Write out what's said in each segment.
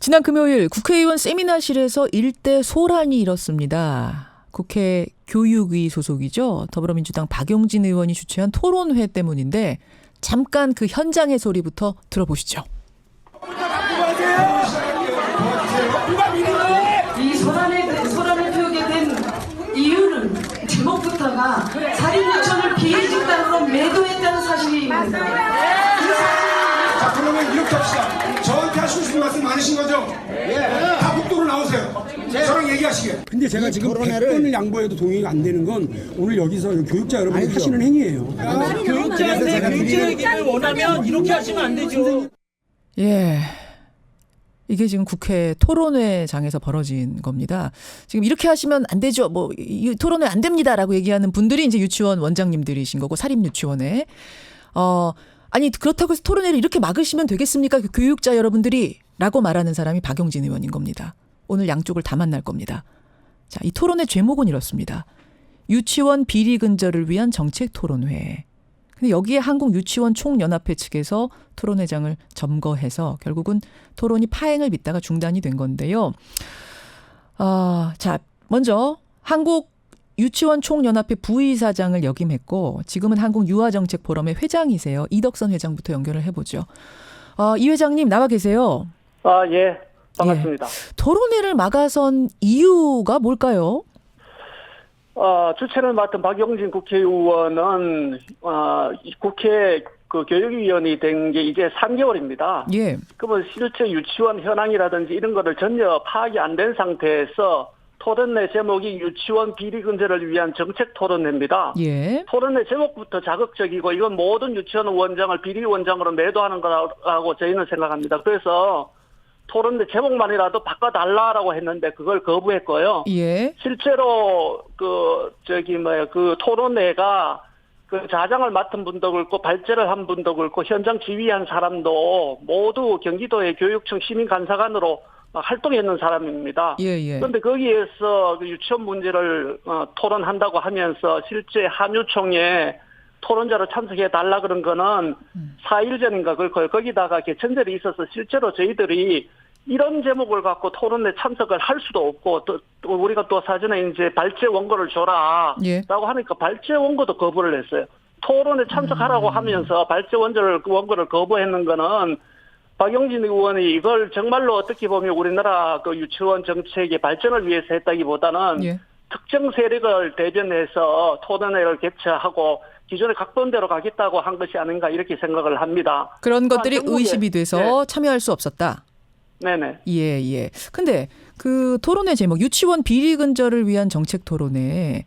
지난 금요일 국회의원 세미나실에서 일대 소란이 일었습니다. 국회 교육위 소속이죠. 더불어민주당 박용진 의원이 주최한 토론회 때문인데 잠깐 그 현장의 소리부터 들어보시죠. 이 소란을 피우게 된 이유는 제목부터가 살인유치원을 비집단으로 매도했다는 사실입니다. 자, 그러면 이렇게 합시다. 저한테 하시고 싶은 말씀 많으신 거죠? 다 복도로 나오세요. 저랑 얘기하시게. 근데 제가 지금 100번을 양보해도 동의가 안 되는 건 오늘 여기서 교육자 여러분이 하시는 행위예요. 교육자한테 교육자 얘기를 원하면 이렇게 하시면 안 되죠. 예. 이게 지금 국회 토론회장에서 벌어진 겁니다. 지금 이렇게 하시면 안 되죠. 이 토론회 안 됩니다라고 얘기하는 분들이 이제 유치원 원장님들이신 거고 사립유치원에. 아니 그렇다고 해서 토론회를 이렇게 막으시면 되겠습니까? 교육자 여러분들이 라고 말하는 사람이 박용진 의원인 겁니다. 오늘 양쪽을 다 만날 겁니다. 자, 이 토론회 제목은 이렇습니다. 유치원 비리 근절을 위한 정책 토론회. 근데 여기에 한국유치원 총연합회 측에서 토론회장을 점거해서 결국은 토론이 파행을 빚다가 중단이 된 건데요. 자, 먼저 한국유치원 총연합회 부의사장을 역임했고 지금은 한국유아정책포럼의 회장이세요. 이덕선 회장부터 연결을 해보죠. 이 회장님 나와 계세요. 예. 반갑습니다. 예. 토론회를 막아선 이유가 뭘까요? 주최를 맡은 박용진 국회의원은 국회 교육위원이 된 게 이제 3개월입니다. 예. 그러면 실제 유치원 현황이라든지 이런 거를 전혀 파악이 안 된 상태에서 토론회 제목이 유치원 비리 근절을 위한 정책 토론회입니다. 예. 토론회 제목부터 자극적이고 이건 모든 유치원 원장을 비리 원장으로 매도하는 거라고 저희는 생각합니다. 그래서 토론회 제목만이라도 바꿔달라라고 했는데 그걸 거부했고요. 예. 실제로 그 토론회가 그 자장을 맡은 분도 그렇고 발제를 한 분도 그렇고 현장 지휘한 사람도 모두 경기도의 교육청 시민감사관으로 활동했는 사람입니다. 예. 그런데 거기에서 그 유치원 문제를 토론한다고 하면서 실제 한유총에 토론자로 참석해 달라 그런 거는 4일 전인가 그렇고요. 거기다가 개천절이 있어서 실제로 저희들이 이런 제목을 갖고 토론에 참석을 할 수도 없고 또 우리가 또 사전에 이제 발제 원고를 줘라 라고 하니까 발제 원고도 거부를 했어요. 토론에 참석하라고 하면서 발제 원고를 거부했는 거는 박용진 의원이 이걸 정말로 어떻게 보면 우리나라 그 유치원 정책의 발전을 위해서 했다기보다는 특정 세력을 대변해서 토론회를 개최하고 기존의 각본대로 가겠다고 한 것이 아닌가 이렇게 생각을 합니다. 그런 것들이 의심이 돼서 참여할 수 없었다. 네네. 예. 근데 그 토론회 제목 유치원 비리 근절을 위한 정책 토론회.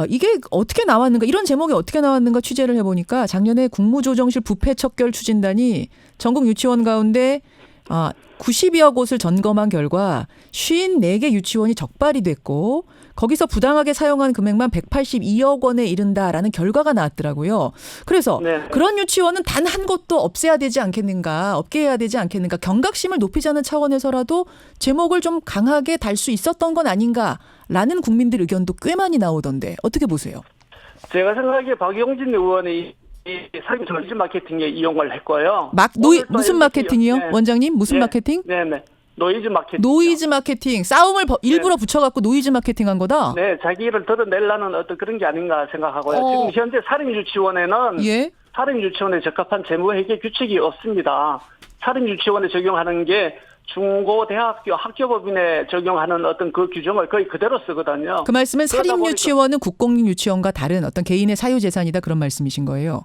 이게 어떻게 나왔는가 이런 제목이 어떻게 나왔는가 취재를 해보니까 작년에 국무조정실 부패 척결 추진단이 전국 유치원 가운데 92여 곳을 점검한 결과 54개 유치원이 적발이 됐고 거기서 부당하게 사용한 금액만 182억 원에 이른다라는 결과가 나왔더라고요. 그래서 그런 유치원은 단 한 곳도 없애야 되지 않겠는가, 없게 해야 되지 않겠는가, 경각심을 높이자는 차원에서라도 제목을 좀 강하게 달 수 있었던 건 아닌가라는 국민들 의견도 꽤 많이 나오던데 어떻게 보세요? 제가 생각하기에 박용진 의원이 사기 노이즈 마케팅에 이용을 했고요. 무슨 마케팅이요? 원장님 무슨 마케팅? 네네. 노이즈 마케팅. 노이즈 마케팅. 싸움을 일부러 붙여갖고 노이즈 마케팅한 거다? 네. 자기를 드러내려는 어떤 그런 게 아닌가 생각하고요. 지금 현재 사립유치원에는 사립유치원에 적합한 재무회계 규칙이 없습니다. 사립유치원에 적용하는 게 중고대학교 학교법인에 적용하는 어떤 그 규정을 거의 그대로 쓰거든요. 그 말씀은 사립유치원은 국공립유치원과 다른 어떤 개인의 사유재산이다 그런 말씀이신 거예요?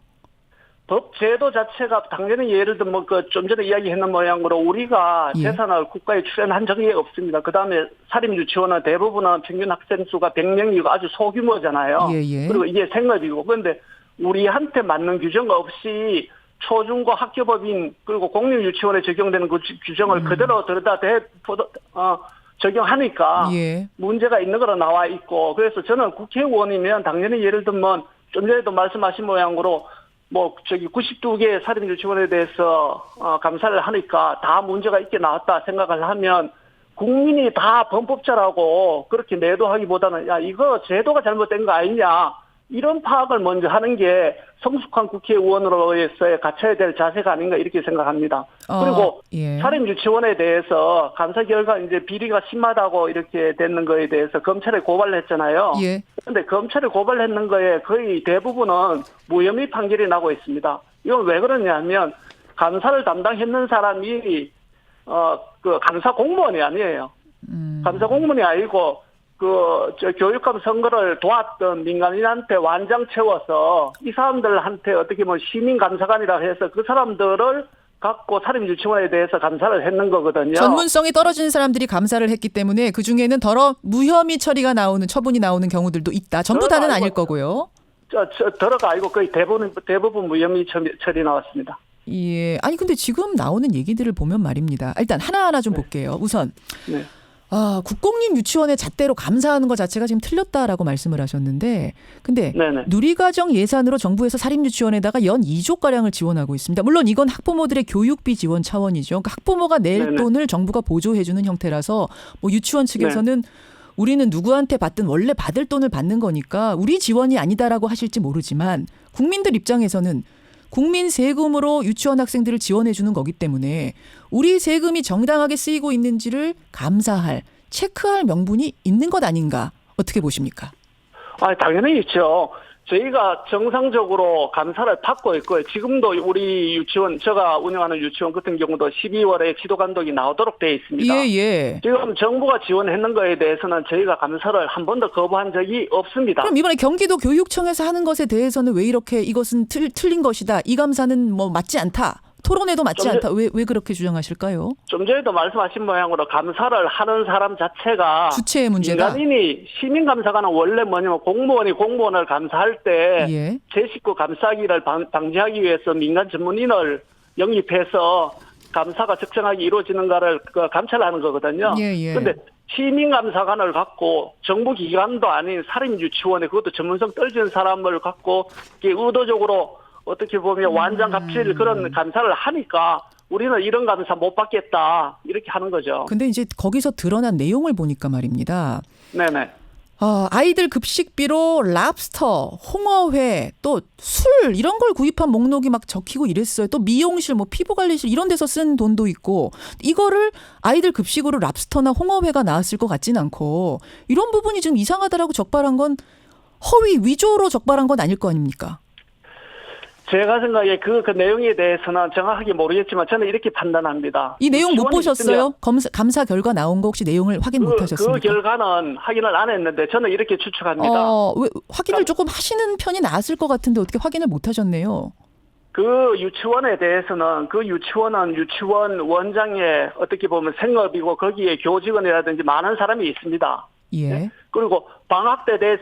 법 제도 자체가 당연히 예를 들면 좀 전에 이야기했는 모양으로 우리가 재산을 국가에 출연한 적이 없습니다. 그다음에 사립유치원은 대부분은 평균 학생 수가 100명이고 아주 소규모잖아요. 그리고 이게 생업이고 그런데 우리한테 맞는 규정 없이 초중고 학교법인 그리고 공립유치원에 적용되는 그 규정을 그대로 적용하니까 문제가 있는 거로 나와 있고 그래서 저는 국회의원이면 당연히 예를 들면 좀 전에도 말씀하신 모양으로 92개 사립유치원에 대해서 감사를 하니까 다 문제가 있게 나왔다 생각을 하면 국민이 다 범법자라고 그렇게 매도하기보다는 이거 제도가 잘못된 거 아니냐 이런 파악을 먼저 하는 게 성숙한 국회의원으로서의 갖춰야 될 자세가 아닌가 이렇게 생각합니다. 그리고 예. 사립 유치원에 대해서 감사 결과 이제 비리가 심하다고 이렇게 됐는 거에 대해서 검찰에 고발을 했잖아요. 예. 그런데 검찰에 고발했는 거에 거의 대부분은 무혐의 판결이 나고 있습니다. 이건 왜 그러냐면 감사를 담당했는 사람이 그 감사 공무원이 아니에요. 감사 공무원이 아니고 교육감 선거를 도왔던 민간인한테 완장 채워서 이 사람들한테 어떻게 보면 시민감사관이라 해서 그 사람들을 갖고 사립유치원에 대해서 감사를 했는 거거든요. 전문성이 떨어진 사람들이 감사를 했기 때문에 그중에는 더러 무혐의 처리가 나오는 처분이 나오는 경우들도 있다. 전부 다는 아닐 거고요. 들어가 아니고 거의 대부분 무혐의 처리 나왔습니다. 예. 아니 근데 지금 나오는 얘기들을 보면 말입니다. 일단 하나하나 좀 볼게요. 우선 네. 국공립 유치원의 잣대로 감사하는 것 자체가 지금 틀렸다라고 말씀을 하셨는데 근데 네네. 누리과정 예산으로 정부에서 사립유치원에다가 연 2조가량을 지원하고 있습니다. 물론 이건 학부모들의 교육비 지원 차원이죠. 그러니까 학부모가 낼 네네. 돈을 정부가 보조해주는 형태라서 뭐 유치원 측에서는 우리는 누구한테 받든 원래 받을 돈을 받는 거니까 우리 지원이 아니다라고 하실지 모르지만 국민들 입장에서는 국민 세금으로 유치원 학생들을 지원해 주는 거기 때문에 우리 세금이 정당하게 쓰이고 있는지를 감사할, 체크할 명분이 있는 것 아닌가 어떻게 보십니까? 당연히 있죠. 저희가 정상적으로 감사를 받고 있고요. 지금도 우리 유치원, 제가 운영하는 유치원 같은 경우도 12월에 지도 감독이 나오도록 되어 있습니다. 예. 지금 정부가 지원했는 거에 대해서는 저희가 감사를 한 번도 거부한 적이 없습니다. 그럼 이번에 경기도 교육청에서 하는 것에 대해서는 왜 이렇게 이것은 틀린 것이다. 이 감사는 뭐 맞지 않다. 토론에도 맞지 않다. 왜 그렇게 주장하실까요? 좀 전에도 말씀하신 모양으로 감사를 하는 사람 자체가 주체의 문제다. 민간인이 시민감사관은 원래 뭐냐면 공무원이 공무원을 감사할 때 예. 제 식구 감싸기를 방지하기 위해서 민간 전문인을 영입해서 감사가 적정하게 이루어지는가를 감찰하는 거거든요. 그런데 예. 시민감사관을 갖고 정부 기관도 아닌 사립유치원에 그것도 전문성 떨어진 사람을 갖고 이게 의도적으로 어떻게 보면 완장갑질 그런 감사를 하니까 우리는 이런 감사 못 받겠다 이렇게 하는 거죠. 근데 이제 거기서 드러난 내용을 보니까 말입니다. 네네. 아이들 급식비로 랍스터, 홍어회, 또 술 이런 걸 구입한 목록이 막 적히고 이랬어요. 또 미용실, 뭐 피부관리실 이런 데서 쓴 돈도 있고 이거를 아이들 급식으로 랍스터나 홍어회가 나왔을 것 같진 않고 이런 부분이 좀 이상하다라고 적발한 건 허위 위조로 적발한 건 아닐 거 아닙니까? 제가 생각에 그 내용에 대해서는 정확하게 모르겠지만 저는 이렇게 판단합니다. 이 내용 못 보셨어요? 감사 결과 나온 거 혹시 내용을 확인 못 하셨습니까? 그 결과는 확인을 안 했는데 저는 이렇게 추측합니다. 왜 확인을 조금 하시는 편이 나았을 것 같은데 어떻게 확인을 못 하셨네요? 그 유치원에 대해서는 그 유치원은 유치원 원장의 어떻게 보면 생업이고 거기에 교직원이라든지 많은 사람이 있습니다. 예. 네? 그리고 방학 때 대해서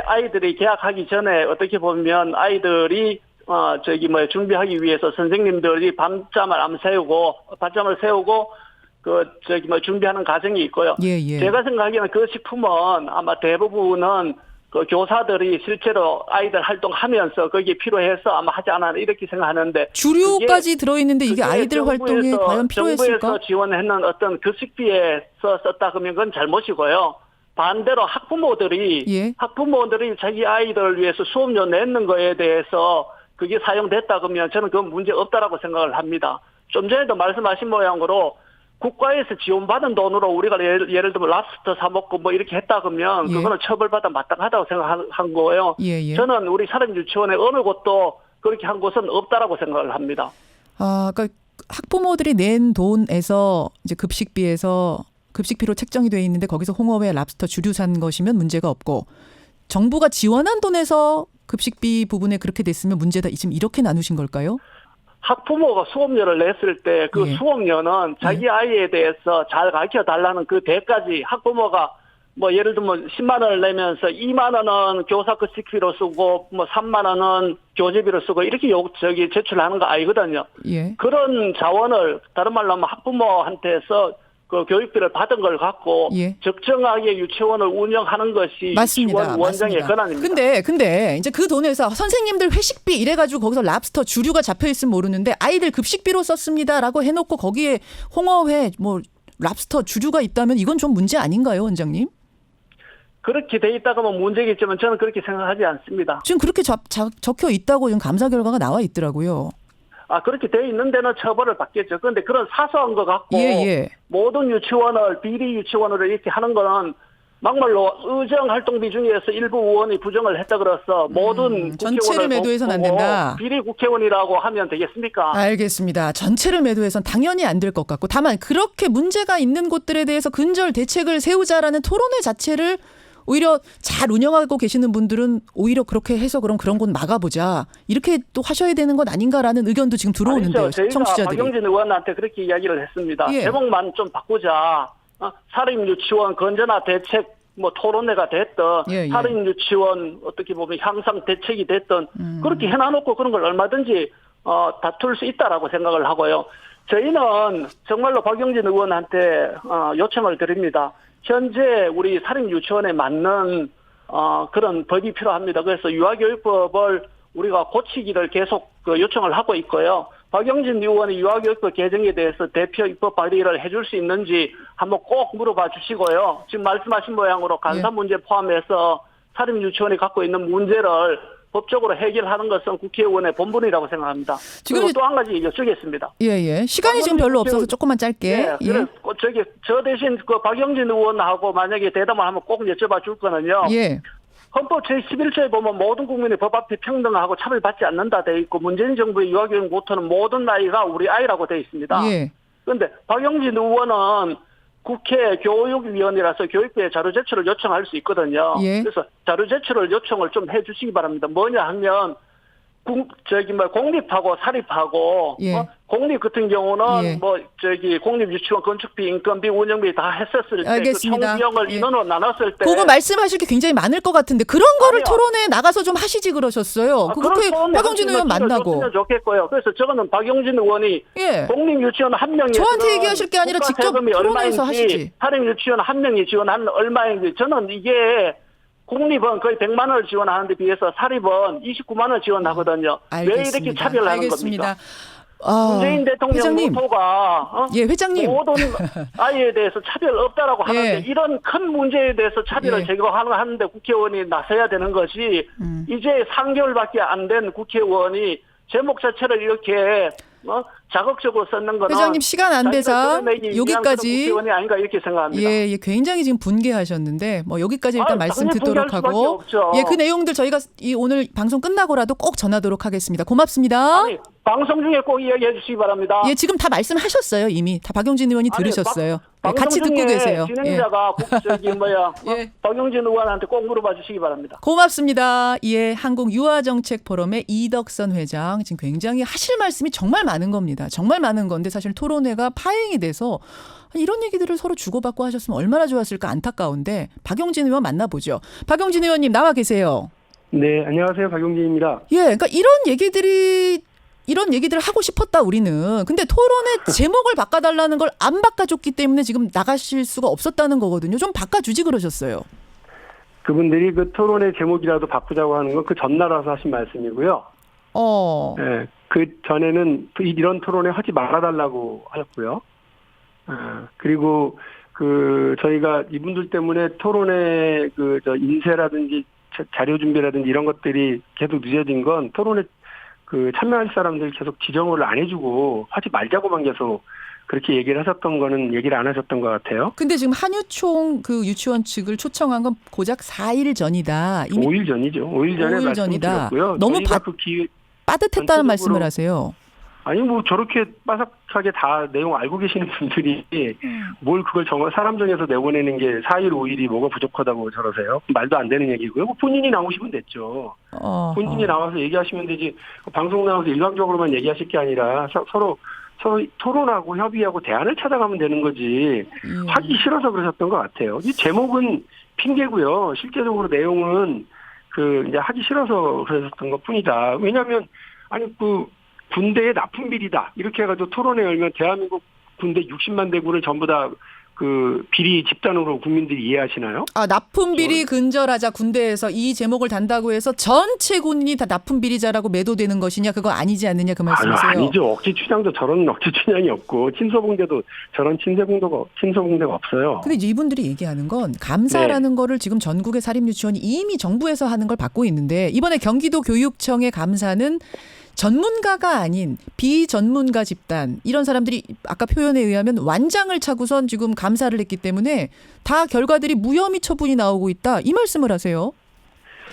아이들이 개학하기 전에 어떻게 보면 아이들이 준비하기 위해서 선생님들이 밤잠을 세우고 준비하는 과정이 있고요. 예. 제가 생각하기에는 그 식품은 아마 대부분은 그 교사들이 실제로 아이들 활동하면서 거기에 필요해서 아마 하지 않았나 이렇게 생각하는데 주류까지 들어있는데 이게 아이들 활동에 과연 필요했을까? 정부에서 지원했는 어떤 급식비에서 썼다 그러면 그건 잘못이고요. 반대로 학부모들이 자기 아이들을 위해서 수업료 내는 거에 대해서 그게 사용됐다 그러면 저는 그건 문제 없다라고 생각을 합니다. 좀 전에도 말씀하신 모양으로 국가에서 지원받은 돈으로 우리가 예를 들면 랍스터 사 먹고 뭐 이렇게 했다 그러면 그거는 처벌받아 마땅하다고 생각한 거예요. 저는 우리 사립유치원에 어느 곳도 그렇게 한 곳은 없다라고 생각을 합니다. 그러니까 학부모들이 낸 돈에서 이제 급식비로 책정이 돼 있는데 거기서 홍어회, 랍스터 주류 산 것이면 문제가 없고 정부가 지원한 돈에서 급식비 부분에 그렇게 됐으면 문제다. 지금 이렇게 나누신 걸까요? 학부모가 수업료를 냈을 때 그 수업료는 자기 아이에 대해서 잘 가르쳐달라는 그 대까지 학부모가 뭐 예를 들면 10만 원을 내면서 2만 원은 교사 급식비로 쓰고 뭐 3만 원은 교재비로 쓰고 이렇게 제출하는 거 아니거든요. 그런 자원을 다른 말로 하면 학부모한테서 그 교육비를 받은 걸 갖고 적정하게 유치원을 운영하는 것이 유치원 원장의 권한입니다. 근데 이제 그 돈에서 선생님들 회식비 이래가지고 거기서 랍스터 주류가 잡혀 있으면 모르는데 아이들 급식비로 썼습니다라고 해놓고 거기에 홍어회 뭐 랍스터 주류가 있다면 이건 좀 문제 아닌가요, 원장님? 그렇게 돼 있다가 뭐 문제겠지만 저는 그렇게 생각하지 않습니다. 지금 그렇게 적혀 있다고 지금 감사 결과가 나와 있더라고요. 그렇게 돼 있는 데는 처벌을 받겠죠. 그런데 그런 사소한 거 갖고 예. 모든 유치원을 비리 유치원으로 이렇게 하는 거는 막말로 의정 활동비 중에서 일부 의원이 부정을 했다 그래서 모든 전체를 국회의원을 매도해서는 안 보고 된다. 비리 국회의원이라고 하면 되겠습니까? 알겠습니다. 전체를 매도해서는 당연히 안 될 것 같고 다만 그렇게 문제가 있는 곳들에 대해서 근절 대책을 세우자라는 토론회 자체를 오히려 잘 운영하고 계시는 분들은 오히려 그렇게 해서 그런 곳 막아보자. 이렇게 또 하셔야 되는 것 아닌가라는 의견도 지금 들어오는데요. 아니죠. 저희가 청취자들이. 박영진 의원한테 그렇게 이야기를 했습니다. 예. 제목만 좀 바꾸자. 사립유치원 건전화 대책 뭐 토론회가 됐든 예. 사립유치원 어떻게 보면 향상 대책이 됐든 그렇게 해놔놓고 그런 걸 얼마든지 다툴 수 있다라고 생각을 하고요. 저희는 정말로 박영진 의원한테 요청을 드립니다. 현재 우리 사립유치원에 맞는 그런 법이 필요합니다. 그래서 유아교육법을 우리가 고치기를 계속 요청을 하고 있고요. 박영진 의원이 유아교육법 개정에 대해서 대표 입법 발의를 해줄 수 있는지 한번 꼭 물어봐 주시고요. 지금 말씀하신 모양으로 간사 문제 포함해서 사립유치원이 갖고 있는 문제를 법적으로 해결하는 것은 국회의원의 본분이라고 생각합니다. 지금 그리고 또 한 가지 여쭈겠습니다. 예. 시간이 지금 별로 없어서 조금만 짧게. 예. 저 대신 박영진 의원하고 만약에 대담을 하면 꼭 여쭤봐 줄 거는요. 예. 헌법 제11조에 보면 모든 국민이 법 앞에 평등하고 차별받지 않는다 돼 있고 문재인 정부의 유아교육 모토는 모든 나이가 우리 아이라고 돼 있습니다. 예. 그런데 박영진 의원은 국회 교육위원이라서 교육부에 자료 제출을 요청할 수 있거든요. 예. 그래서 자료 제출을 요청을 좀 해주시기 바랍니다. 뭐냐 하면 공립하고 사립하고 예. 공립 같은 경우는 예. 공립 유치원 건축비, 인건비, 운영비 다 했었을 때 알겠습니다. 그 총 비용을 예. 인원으로 나눴을 때 그거 말씀하실 게 굉장히 많을 것 같은데 그런 거를 아니요. 토론회에 나가서 좀 하시지 그러셨어요. 그 국회 박영진 의원 만나고. 좋겠고요. 그래서 저거는 박영진 의원이 예. 공립 유치원 한 명이 저한테 얘기하실 게 아니라 직접 토론회에서 하시지. 사립 유치원 한 명이 지원하는 얼마인지 저는 이게 공립은 거의 100만 원을 지원하는 데 비해서 사립은 29만 원 지원하거든요. 알겠습니다. 왜 이렇게 차별을 하는 알겠습니다. 겁니까? 문재인 대통령 회장님. 모토가 예, 회장님. 모든 아이에 대해서 차별 없다라고 하는데 예. 이런 큰 문제에 대해서 차별을 예. 제거하는데 국회의원이 나서야 되는 것이 이제 3개월밖에 안 된 국회의원이 제목 자체를 이렇게 자극적으로 썼는 거는 회장님 시간 안 돼서 여기까지 국회의원이 아닌가 이렇게 생각합니다. 예, 굉장히 지금 분개하셨는데 뭐 여기까지 일단 말씀 당연히 듣도록 분개할 수밖에 하고 없죠. 예, 그 내용들 저희가 오늘 방송 끝나고라도 꼭 전하도록 하겠습니다. 고맙습니다. 아니, 방송 중에 꼭 이야기해 주시기 바랍니다. 예, 지금 다 말씀하셨어요. 이미 다 박용진 의원이 아니, 들으셨어요. 방송 같이 듣고 중에 계세요. 진행자가 예. 박용진 의원한테 꼭 물어봐 주시기 바랍니다. 고맙습니다. 예, 한국유아정책포럼의 이덕선 회장 지금 굉장히 하실 말씀이 정말 많은 겁니다. 정말 많은 건데 사실 토론회가 파행이 돼서 이런 얘기들을 서로 주고받고 하셨으면 얼마나 좋았을까 안타까운데 박용진 의원 만나보죠. 박용진 의원님 나와 계세요. 네, 안녕하세요. 박용진입니다. 예, 그러니까 이런 얘기들을 하고 싶었다 우리는. 근데 토론회 제목을 바꿔달라는 걸 안 바꿔줬기 때문에 지금 나가실 수가 없었다는 거거든요. 좀 바꿔주지 그러셨어요. 그분들이 그 토론의 제목이라도 바꾸자고 하는 건 그 전날 와서 하신 말씀이고요. 네, 그 전에는 이런 토론회 하지 말아달라고 하셨고요. 그리고 저희가 이분들 때문에 토론회 인쇄라든지 자료 준비라든지 이런 것들이 계속 늦어진 건 토론회 참여할 사람들 계속 지정을 안 해주고 하지 말자고만 계속 그렇게 얘기를 하셨던 거는 얘기를 안 하셨던 것 같아요. 근데 지금 한유총 유치원 측을 초청한 건 고작 4일 전이다. 이미 5일 전이죠. 5일 전에 5일 전이다. 말씀드렸고요. 너무 빠듯했다는 전체적으로- 말씀을 하세요. 아니 저렇게 빠삭하게 다 내용 알고 계시는 분들이 뭘 그걸 사람 정해서 내보내는 게 4일 5일이 뭐가 부족하다고 저러세요. 말도 안 되는 얘기고요. 본인이 나오시면 됐죠. 본인이 나와서 얘기하시면 되지. 방송 나와서 일방적으로만 얘기하실 게 아니라 서로 토론하고 협의하고 대안을 찾아가면 되는 거지. 하기 싫어서 그러셨던 것 같아요. 이 제목은 핑계고요. 실제적으로 내용은 이제 하기 싫어서 그러셨던 것 뿐이다. 왜냐하면 군대의 납품 비리다 이렇게 해가지고 토론회 열면 대한민국 군대 60만 대군을 전부 다 그 비리 집단으로 국민들이 이해하시나요? 아, 납품 비리 근절하자 군대에서 이 제목을 단다고 해서 전체 군인이 다 납품 비리자라고 매도되는 것이냐 그거 아니지 않느냐 그 말씀이세요? 아니죠. 억지 춘향도 저런 억지 춘향이 없고 친서봉대도 저런 친서봉대가 없어요. 근데 이제 이분들이 얘기하는 건 감사라는 거를 지금 전국의 사립유치원이 이미 정부에서 하는 걸 받고 있는데 이번에 경기도 교육청의 감사는 전문가가 아닌 비전문가 집단 이런 사람들이 아까 표현에 의하면 완장을 차고선 지금 감사를 했기 때문에 다 결과들이 무혐의 처분이 나오고 있다 이 말씀을 하세요.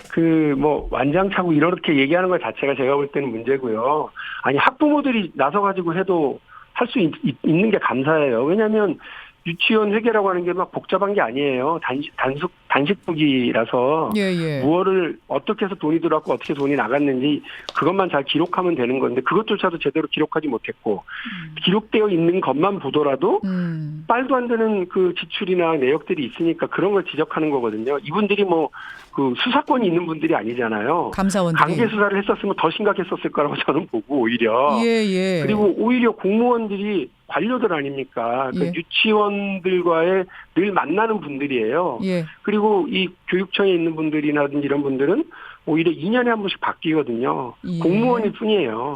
그 뭐 완장 차고 이렇게 얘기하는 것 자체가 제가 볼 때는 문제고요. 아니 학부모들이 나서 가지고 해도 할 수 있는 게 감사해요. 왜냐하면 유치원 회계라고 하는 게 막 복잡한 게 아니에요. 단식북이라서 예. 무엇을 어떻게 해서 돈이 들어왔고 어떻게 돈이 나갔는지 그것만 잘 기록하면 되는 건데 그것조차도 제대로 기록하지 못했고 기록되어 있는 것만 보더라도 말도 안 되는 그 지출이나 내역들이 있으니까 그런 걸 지적하는 거거든요. 이분들이 뭐 그 수사권이 있는 분들이 아니잖아요. 감사원들이. 강제 수사를 했었으면 더 심각했었을 거라고 저는 보고 오히려. 예. 그리고 오히려 공무원들이 관료들 아닙니까? 그 예. 유치원들과의 늘 만나는 분들이에요. 예. 그리고 이 교육청에 있는 분들이라든지 이런 분들은 오히려 2년에 한 번씩 바뀌거든요. 예. 공무원일 뿐이에요.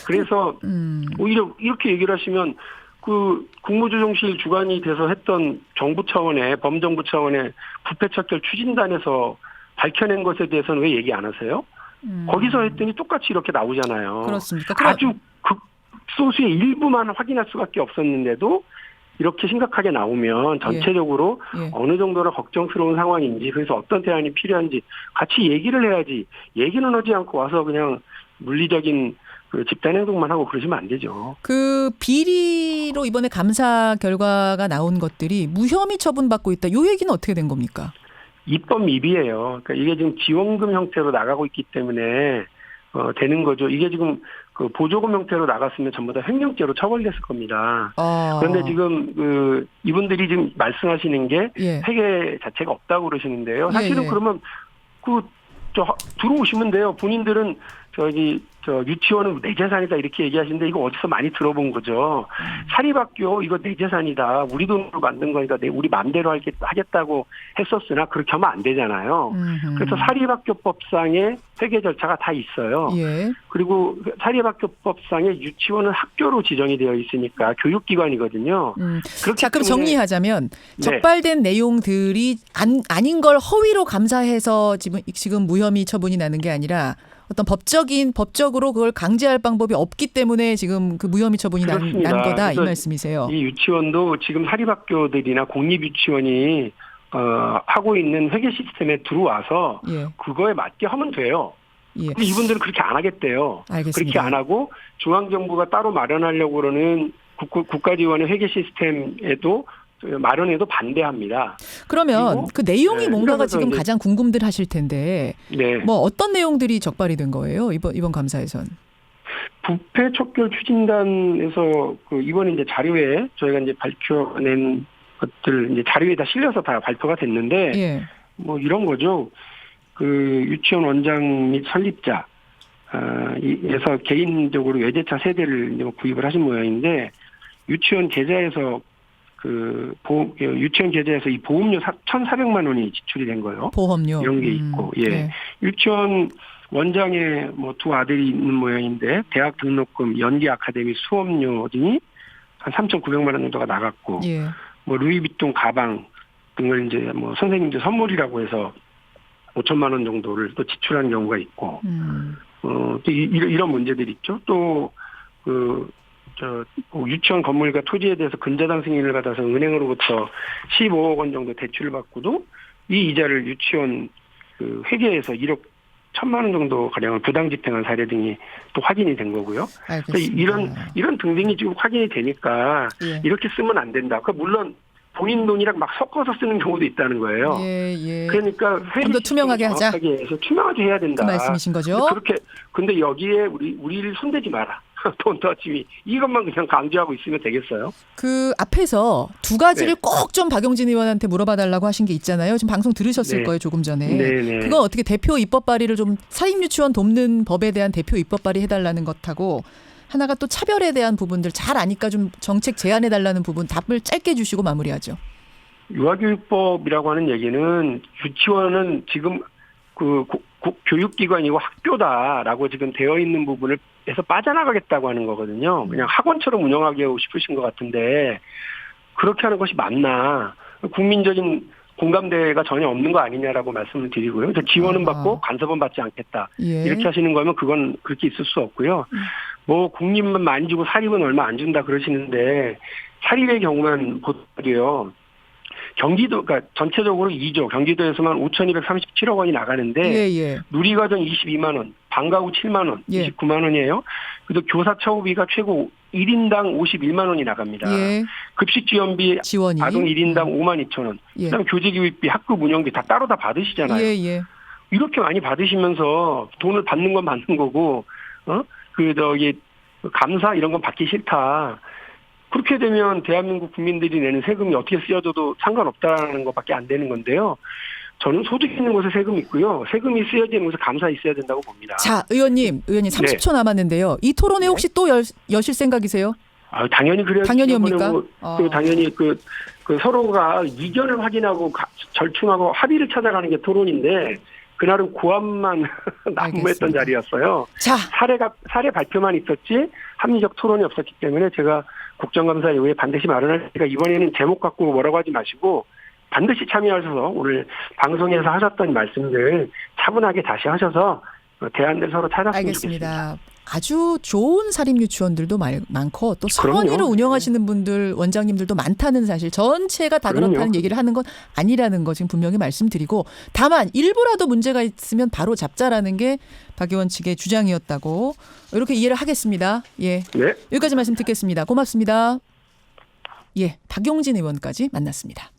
그래서 오히려 이렇게 얘기를 하시면 그 국무조정실 주관이 돼서 했던 정부 차원의 범정부 차원의 부패척결 추진단에서 밝혀낸 것에 대해서는 왜 얘기 안 하세요? 거기서 했더니 똑같이 이렇게 나오잖아요. 그렇습니까? 아주 극소수의 일부만 확인할 수밖에 없었는데도 이렇게 심각하게 나오면 전체적으로 예. 어느 정도나 걱정스러운 상황인지 그래서 어떤 대안이 필요한지 같이 얘기를 해야지 얘기는 하지 않고 와서 그냥 물리적인 그 집단 행동만 하고 그러시면 안 되죠. 그 비리로 이번에 감사 결과가 나온 것들이 무혐의 처분받고 있다. 요 얘기는 어떻게 된 겁니까? 입법 미비예요. 그러니까 이게 지금 지원금 형태로 나가고 있기 때문에 되는 거죠. 이게 지금 그 보조금 형태로 나갔으면 전부 다 횡령죄로 처벌됐을 겁니다. 그런데 지금 이분들이 지금 말씀하시는 게 예. 회계 자체가 없다고 그러시는데요. 사실은 예. 그러면 들어오시면 돼요. 본인들은 유치원은 내 재산이다 이렇게 얘기하시는데 이거 어디서 많이 들어본 거죠. 사립학교 이거 내 재산이다. 우리 돈으로 만든 거니까 우리 마음대로 하겠다고 했었으나 그렇게 하면 안 되잖아요. 그래서 사립학교법상의 회계 절차가 다 있어요. 예. 그리고 사립학교법상의 유치원은 학교로 지정이 되어 있으니까 교육기관이거든요. 자, 그럼 정리하자면 적발된 내용들이 아닌 걸 허위로 감사해서 지금 무혐의 처분이 나는 게 아니라 어떤 법적으로 그걸 강제할 방법이 없기 때문에 지금 그 무혐의 처분이 난 거다 이 말씀이세요. 이 유치원도 지금 사립학교들이나 공립유치원이 하고 있는 회계 시스템에 들어와서 예. 그거에 맞게 하면 돼요. 예. 근데 이분들은 그렇게 안 하겠대요. 알겠습니다. 그렇게 안 하고 중앙정부가 따로 마련하려고 그러는 국가지원의 회계 시스템에도 마련에도 반대합니다. 그러면 그 내용이 뭔가가 지금 이제 가장 궁금들 하실 텐데 뭐 어떤 내용들이 적발이 된 거예요? 이번 감사에선. 부패 척결 추진단에서 이번에 이제 자료에 저희가 이제 밝혀낸 것들 이제 자료에다 실려서 다 발표가 됐는데 예. 뭐 이런 거죠. 그 유치원 원장 및 설립자 에서 개인적으로 외제차 세대를 이제 구입을 하신 모양인데 유치원 계좌에서 유치원 계좌에서 이 보험료 1,400만 원이 지출이 된 거예요. 보험료 이런 게 있고, 예. 네. 유치원 원장의 뭐 두 아들이 있는 모양인데 대학 등록금, 연기 아카데미 수업료 등이 한 3,900만 원 정도가 나갔고, 예. 뭐 루이비통 가방 등을 이제 뭐 선생님들 선물이라고 해서 5천만 원 정도를 또 지출한 경우가 있고, 또 이런 문제들이 있죠. 또 유치원 건물과 토지에 대해서 근저당 승인을 받아서 은행으로부터 15억 원 정도 대출을 받고도 이 이자를 유치원 회계에서 1억 1천만 원 정도 가량을 부당 집행한 사례 등이 또 확인이 된 거고요. 알겠습니다. 이런 등등이 지금 확인이 되니까 예. 이렇게 쓰면 안 된다. 물론 본인 돈이랑 막 섞어서 쓰는 경우도 있다는 거예요. 예. 그러니까 좀 더 투명하게 하자. 해서 투명하게 해야 된다. 그 말씀이신 거죠? 근데 여기에 우리를 손대지 마라. 돈 터치미 이것만 그냥 강조하고 있으면 되겠어요? 그 앞에서 두 가지를 꼭 좀 박용진 의원한테 물어봐달라고 하신 게 있잖아요. 지금 방송 들으셨을 거예요, 조금 전에. 네네. 그건 어떻게 대표 입법 발의를 좀 사립유치원 돕는 법에 대한 대표 입법 발의 해달라는 것하고 하나가 또 차별에 대한 부분들 잘 아니까 좀 정책 제안해달라는 부분 답을 짧게 주시고 마무리하죠. 유아교육법이라고 하는 얘기는 유치원은 지금 교육기관이고 학교다라고 지금 되어 있는 부분을 해서 빠져나가겠다고 하는 거거든요. 그냥 학원처럼 운영하고 싶으신 것 같은데 그렇게 하는 것이 맞나? 국민적인 공감대가 전혀 없는 거 아니냐라고 말씀을 드리고요. 지원은 받고 간섭은 받지 않겠다. 예. 이렇게 하시는 거면 그건 그렇게 있을 수 없고요. 뭐 국립만 많이 주고 사립은 얼마 안 준다 그러시는데 사립의 경우만 보도요. 경기도, 그러니까 전체적으로 2조, 경기도에서만 5,237억 원이 나가는데, 예. 누리과정 22만 원, 방과후 7만 원, 예. 29만 원이에요. 그래서 교사 처우비가 최고 1인당 51만 원이 나갑니다. 예. 급식 지원비, 지원이 아동 1인당 5만 2천 원. 예. 그다음 교재교육비, 학급 운영비 다 따로 다 받으시잖아요. 예. 이렇게 많이 받으시면서 돈을 받는 건 받는 거고, 감사 이런 건 받기 싫다. 그렇게 되면 대한민국 국민들이 내는 세금이 어떻게 쓰여져도 상관없다는 것밖에 안 되는 건데요. 저는 소득 있는 곳에 세금이 있고요. 세금이 쓰여지는 곳에 감사 있어야 된다고 봅니다. 자, 의원님 30초 남았는데요. 이 토론회 혹시 또 여실 생각이세요? 당연히 그래요. 당연히입니까? 당연히 그 서로가 이견을 확인하고 절충하고 합의를 찾아가는 게 토론인데 그날은 고함만 난무했던 자리였어요. 자, 사례 발표만 있었지 합리적 토론이 없었기 때문에 제가 국정감사 이후에 반드시 마련할 테니까 이번에는 제목 갖고 뭐라고 하지 마시고 반드시 참여하셔서 오늘 방송에서 하셨던 말씀들 차분하게 다시 하셔서 대안들 서로 찾았으면 좋겠습니다. 알겠습니다. 아주 좋은 사립 유치원들도 많고 또 성원위로 그럼요. 운영하시는 분들 원장님들도 많다는 사실 전체가 다 그럼요. 그렇다는 얘기를 하는 건 아니라는 거 지금 분명히 말씀드리고 다만 일부라도 문제가 있으면 바로 잡자라는 게 박 의원 측의 주장이었다고 이렇게 이해를 하겠습니다. 예, 네. 여기까지 말씀 듣겠습니다. 고맙습니다. 예, 박용진 의원까지 만났습니다.